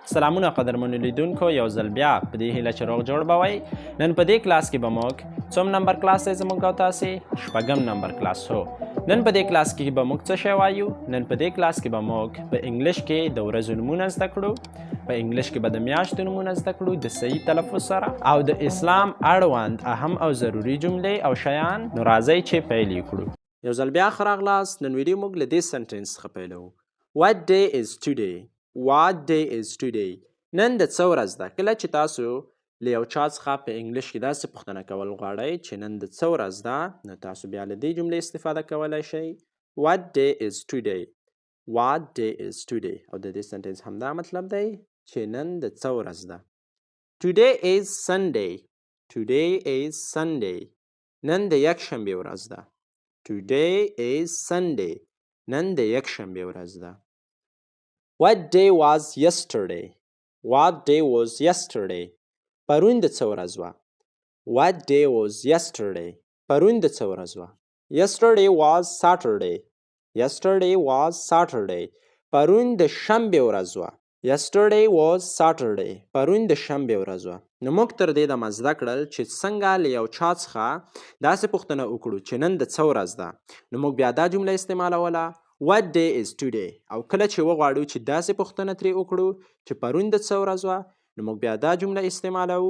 سلامونه قدرمنو لیدونکو یو ځل بیا په دې هیله چې روغ جوړ به وئ. نن په دې کلاس کې به موږ څوم نمبر کلاس دی زموږ او تاسې؟ شپږم نمبر کلاس هو. نن په دې کلاس کې به موږ څه شی وایو؟ نن په دې کلاس کې به موږ په انګلیش کې د ورځو نومونه زده کړو، په انګلیش کې به د میاشتو نومونه زده کړو د صحیح تلفظ سره، او د اسلام اړوند اهم او ضروري جملې او شیان. نو راځئ چې پیل یې کړو. یو ځل بیا ښه راغلاست. نن ویډیو موږ له دې سنټنس څخه پیلوو. What day is today? What day is today? نن د څه ورځ ده؟ کله چې تاسو له یو چا څخه په انګلیش کې داسې پوښتنه کول غواړئ چې نن د څه ورځ ده، نو تاسو بیا له دې جملې استفاده کولی شئ. What day is today? What day is today? او د دې سنټنس همدا مطلب دی چې نن د څه ورځ ده. Today is Sunday. Today is Sunday. نن د یکشنبې ورځ ده. Today is Sunday. نن د یکشنبې ورځ ده. What day was yesterday? What day was yesterday? پرون د څه ورځ وه؟ What day was yesterday? پرون د څه ورځ وه؟ Yesterday was Saturday. Yesterday was Saturday. پرون د شنبې ورځ وه. Yesterday was Saturday. پرون د شنبې ورځ وه. نو موږ تر دې دمه زده کړل چې څنګه له یو چا څخه داسې پوښتنه وکړو چې نن د څه ورځ ده. نو موږ بیا دا جمله استعمالوله. What day is today? او کله چې وغواړو چې داسې پوښتنه ترې وکړو چې پرون د څه ورځ وه، نو موږ بیا دا جمله استعمالوو.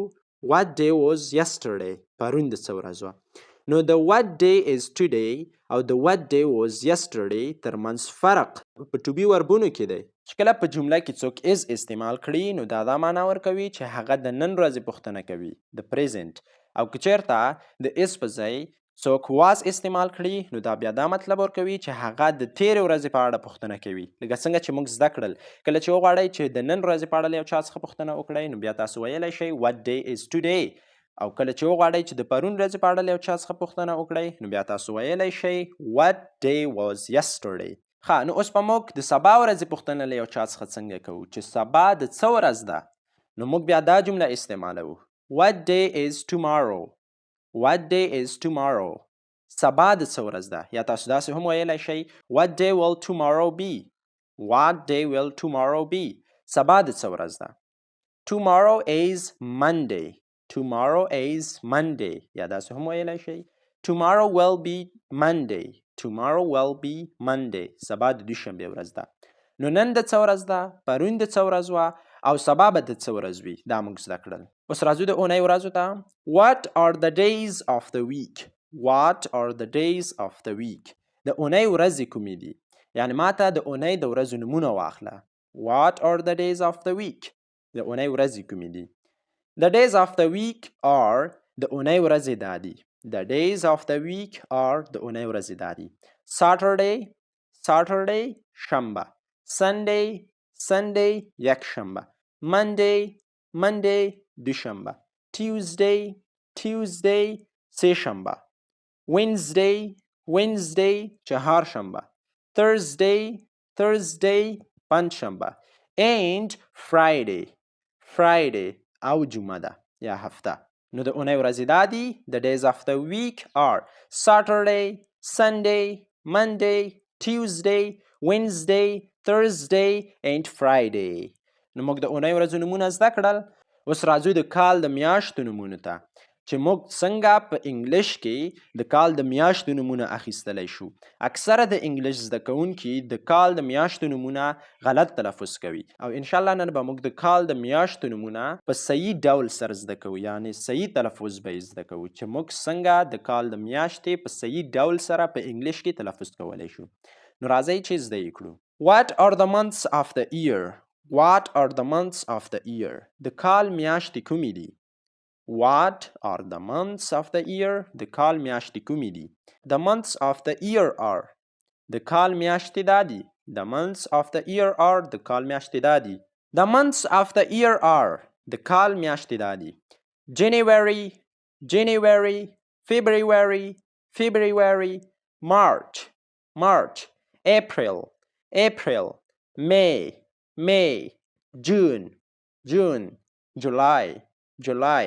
What day was yesterday? پرون د څه ورځ وه. نو د what day is today او د what day was yesterday ترمنځ فرق په to be وربونو کې دی. چې کله په جمله کې څوک is استعمال کړي، نو دا معنا ورکوي چې هغه د نن ورځې پوښتنه کوي، د present. او که چېرته د is په ځای څوک was استعمال کړي، نو دا بیا دا مطلب ورکوي چې هغه د تېرې ورځې په اړه پوښتنه کوي. لکه څنګه چې موږ زده کړل، کله چې وغواړئ چې د نن ورځې په اړه له یو چا څخه پوښتنه وکړئ، نو بیا تاسو ویلی شئ what day is today. او کله چې وغواړئ چې د پرون ورځې په اړه له یو چا څخه پوښتنه وکړئ، نو بیا تاسو ویلی شئ what day was yesterday. ښه، نو اوس به موږ د سبا ورځې پوښتنه له یو چا څخه څنګه کوو چې سبا د څه ورځ ده، نو موږ بیا دا جمله استعمالوو. What day is tomorrow? What day is tomorrow? سبا د څه ورځ ده؟ یا تاسو داسې هم ویلی شئ What day will tomorrow be? What day will tomorrow be? سبا د څه ورځ ده؟ Tomorrow is Monday. Tomorrow is Monday. یا داسې هم ویلی شئ Tomorrow will be Monday. Tomorrow will be Monday. سبا د دوشنبې ورځ ده. نو نن د څه ورځ ده؟ پرون د څه ورځ وه؟ او سبا به د څه ورځ وي؟ دا موږ زده کړل. اوس راځو د اونۍ ورځو ته. What are the days of the week? What are the days of the week? د اونۍ ورځې کومې دي؟ یعنې ماته د اونۍ د ورځو نومونه واخله. What are the days of the week? د اونۍ ورځې کومې دي؟ The days of the week are د اونۍ ورځې دا دي. The days of the week are د اونۍ ورځې دا دي. Saturday, Saturday شنبه. Sunday, Sunday یکشنبه. Monday, Monday دوشنبه. Tuesday, Tuesday سهشنبه. Wednesday, Wednesday چهارشنبه. Thursday, Thursday پنجشنبه. And Friday, Friday او جمعه ده یا هفته. نو د اونۍ ورځې دا دي. The days of the week are Saturday, Sunday, Monday, Tuesday, Wednesday, Thursday and Friday. نو موږ د اونۍ ورځو نومونه زده کړل. اوس راځو د کال د میاشتو نومونو ته، چې موږ څنګه په انګلیش کې د کال د میاشتو نومونه اخیستلی شو. اکثره د انګلیش زده کوونکي د کال د میاشتو نومونه غلط تلفظ کوي، او انشاءالله نن به موږ د کال د میاشتو نومونه په صحیح ډول سره زده کوو، یعنې صحیح تلفظ به یې زده کوو چې موږ څنګه د کال د میاشتې په صحیح ډول سره په انګلیش کې تلفظ کولی شو. نو راځئ چې زده یې کړو. What are the months of the year? What are the months of the year? د کال میاشتې کومې دي؟ What are the months of the year? د کال میاشتې کومې دي؟ The months of the year are. د کال میاشتې دا دي. The months of the year are. د کال میاشتې دا دي. The months of the year are. د کال میاشتې دا دي. January, January, February, February, March, March, April, April, May, May, June, June, July, July,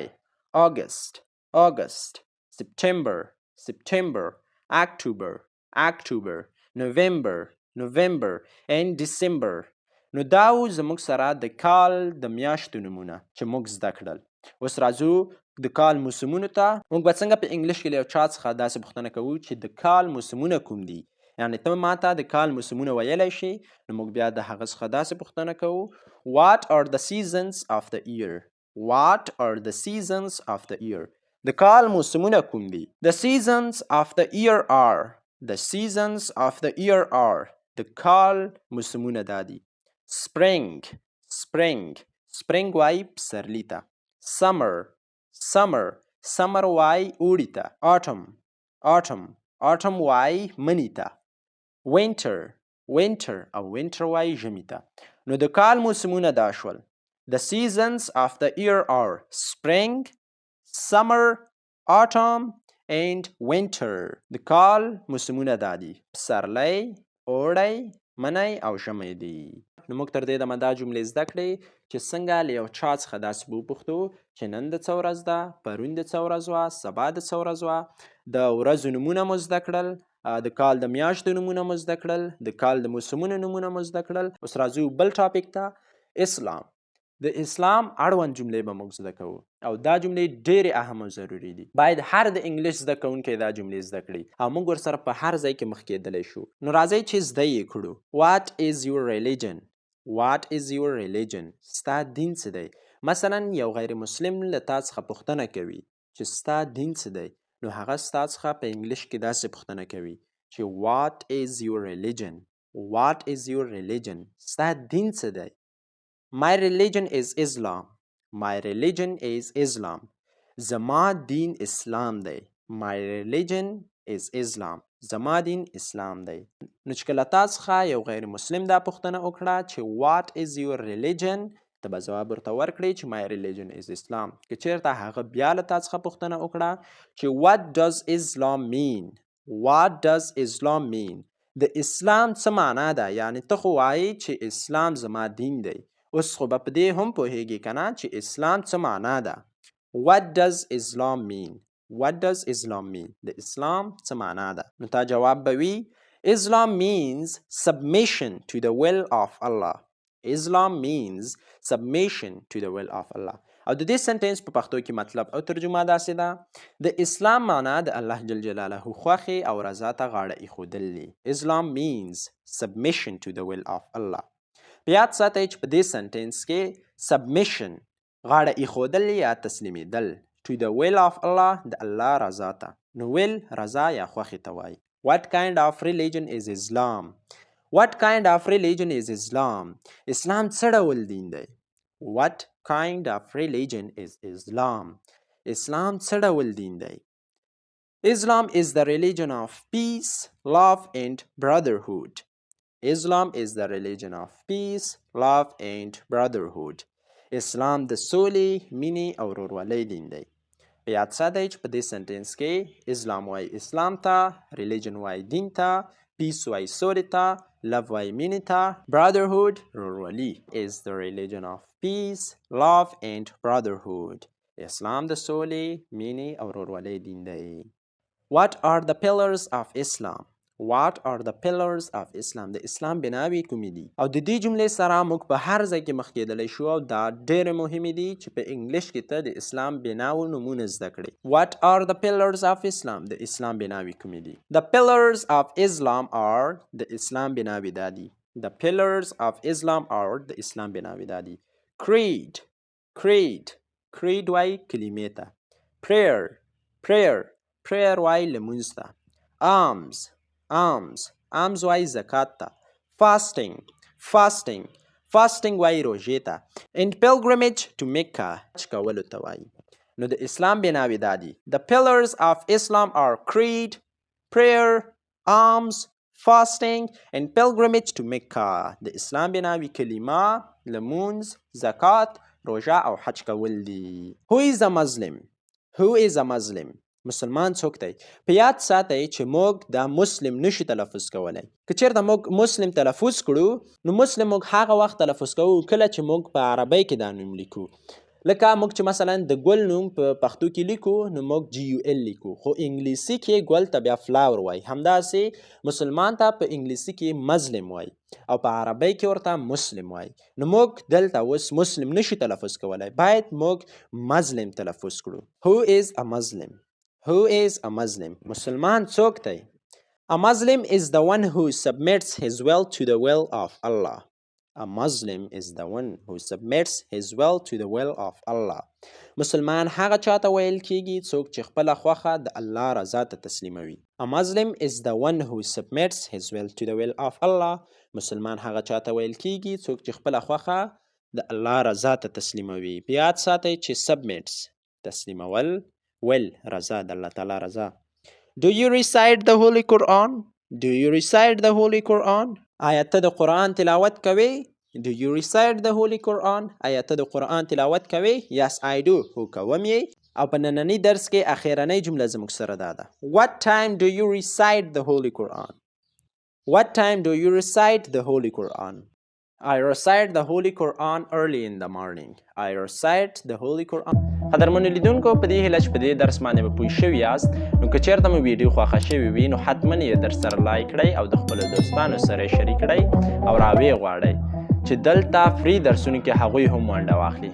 August, August, September, September, October, October, November, November, and December. نو دا و زموږ سره د کال د میاشتو نومونه چې موږ زده کړل. اوس راځو د کال موسمونو ته. موږ به څنګه په انګلیش کې له یو چا څخه داسې پوښتنه کوو چې د کال موسمونه کوم دي، یعنې ته ماته د کال موسمونه ویلی شي، نو موږ بیا د هغه څخه داسې پوښتنه کوو What are the seasons of the year? What are the seasons of the year? د کال موسمونه کوم دي؟ The seasons of the year are The seasons of the year are د کال موسمونه دا دي. Spring وای پسرلي ته. Summer وای اوړي ته. Autumn وای مني ته. Winter وای ژمي ته. نو د کال موسمونه دا شول. The seasons of the year are spring, summer, autumn and winter. د کال موسمونه دا دي. پسرلی، اوړی، منی او ژمی دي. نو موږ تر دې دمه دا جملې زده کړې چې څنګه له یو چا څخه داسې به وپوښتو چې نن د څه ورځ ده، پرون د څه ورځ وه، سبا د څه ورځ وه. د ورځو نومونه مو زده کړل، د کال د میاشتو نومونه مو زده کړل، د کال د موسمونو نومونه مو زده کړل. اوس راځو بل ټاپک ته، اسلام. د اسلام اړوند جملې به موږ زده کوو او دا جملې ډېرې اهم او ضروري دي. باید هر د انګلیش زده کوونکی دا جملې زده کړي او موږ ورسره په هر ځای کې مخ کېدلی شو. نو راځئ چې زده یې کړو. What is your religion? What is your religion? ستا دین څه دی؟ مثلا یو غیر مسلم له تا څخه پوښتنه کوي چې ستا دین څه دی، نو هغه ستا څخه په انګلیش کې داسې پوښتنه کوي چې What is your religion? What is your religion? ستا دین څه دی؟ My religion is Islam. My religion is Islam. زما دین اسلام دی. My religion is Islam. زما دین اسلام دی. نو چې کله تا څخه یو غیر مسلم دا پوښتنه وکړه چې What is your religion؟ ته به ځواب ورته ورکړې چې My religion is Islam. که چېرته هغه بیا له تا څخه پوښتنه وکړه چې What does Islam mean؟ What does Islam mean؟ د اسلام څه معنا ده؟ یعنې ته خو وایې چې اسلام زما دین دی، اوس خو به په دې هم پوهیږي که نه چې اسلام څه معنا ده. What does Islam mean? What does Islam mean? د اسلام څه معنا ده؟ نو تا جواب به وي Islam means submission to the will of Allah. Islam means submission to the will of Allah. او د دې سنټنس په پښتو کې مطلب او ترجمه داسې ده، د اسلام معنا د الله جل جلاله خوښې او رضا ته غاړه ایښودل دي. Islam means submission to the will of Allah. په یاد ساتئ چې په دې سنټنس کې submission غاړه ایښودل یا تسلیمیدل to the will of Allah د الله رضا ته. نو will رضا یا خوښې ته وایي. What kind of religion is Islam? What kind of religion is Islam? اسلام څه ډول دین دی؟ What kind of religion is Islam? اسلام څه ډول دین دی؟ Islam is the religion of peace, love and brotherhood. Islam is the religion of peace, love and brotherhood. اسلام د سولې، مینې او ورورولۍ دین دی. په یاد ساتئ چې په دې سنټنس کې اسلام وایي اسلام ته، ریلیجن وایي دین ته، پیس وایي سولې ته، love وایي مینې ته، brotherhood ورورولي. is the religion of peace, love and brotherhood. اسلام د سولې، مینې او ورورولۍ دین دی. What are the pillars of Islam? What are the pillars of Islam? د اسلام بناوې کومې دي؟ او د دې جملې سره موږ په هر ځای کې مخ کېدلی شو او دا ډېرې مهمې دي چې په انګلیش کې ته د اسلام بناوو نومونه زده کړې. What are the pillars of Islam? د اسلام بناوې کومې دي؟ The pillars of Islam are د اسلام بناوې دا دي. The pillars of Islam are د اسلام بناوې دا دي. Creed وایي کلمې ته. Prayer وایي لمونځ ته. Alms وایي زکات ته. Fasting وایي روژې ته. And pilgrimage to Mecca حج کولو ته وایي. نو د اسلام بناوې دا دي. The pillars of Islam are creed, prayer, alms, fasting and pilgrimage to Mecca. د اسلام بناوې کلمه، لمونځ، زکات، روژه او حج کول دي. Who is a Muslim? مسلمان څوک دی؟ په یاد ساتئ چې موږ دا مسلم نشو تلفظ کولی. که چېرته موږ مسلم تلفظ کړو نو مسلم موږ هغه وخت تلفظ کوو کله چې موږ په عربۍ کې دا نوم لیکو. لکه موږ چې مثلا د ګل نوم په پښتو کې لیکو نو موږ GUL لیکو، خو انګلیسي کې ګل ته بیا فلاور وایي. همداسې مسلمان ته په انګلیسي کې مظلم وایي او په عربی کې ورته مسلم وایي. نو موږ دلته اوس مسلم نشو تلفظ کولی، باید موږ مظلم تلفظ کړو. Who is a Muslim? Who is a Muslim? مسلمان څوک دی؟ A Muslim is the one who submits his will to the will of Allah. A Muslim is the one who submits his will to the will of Allah. مسلمان هغه چاته ویل کیږي څوک چې خپله خوښه د الله رضا ته تسلیموي. A Muslim is the one who submits his will to the will of Allah. مسلمان هغه چاته ویل کیږي څوک چې خپله خوښه د الله رضا ته تسلیموي. په یاد ساتئ چې submits تسلیمول، will رضا د الله تعالی رضا. Do you recite the Holy Quran? Do you recite the Holy Quran? آیا ته د قرآن تلاوت کوي؟ Do you recite the Holy Quran? آیا ته د قرآن تلاوت کوي؟ Yes, I do. هو کوم یې. او په نننی درس کې اخیرنۍ جمله زموږ سره دا ده. What time do you recite the Holy Quran? What time do you recite the Holy Quran? I recite the Holy Quran early in the morning. I recite the Holy Quran. قدرمنو لیدونکو، په دې هیله چې په دې درس باندې به پوه شوي یاست، نو که چېرته مو ویډیو خوښه شوې وي نو حتما یې درسره لایک کړئ او د خپلو دوستانو سره یې شریک کړئ او راویې غواړئ چې دلته فری درسونو کې هغوی هم ونډه واخلي.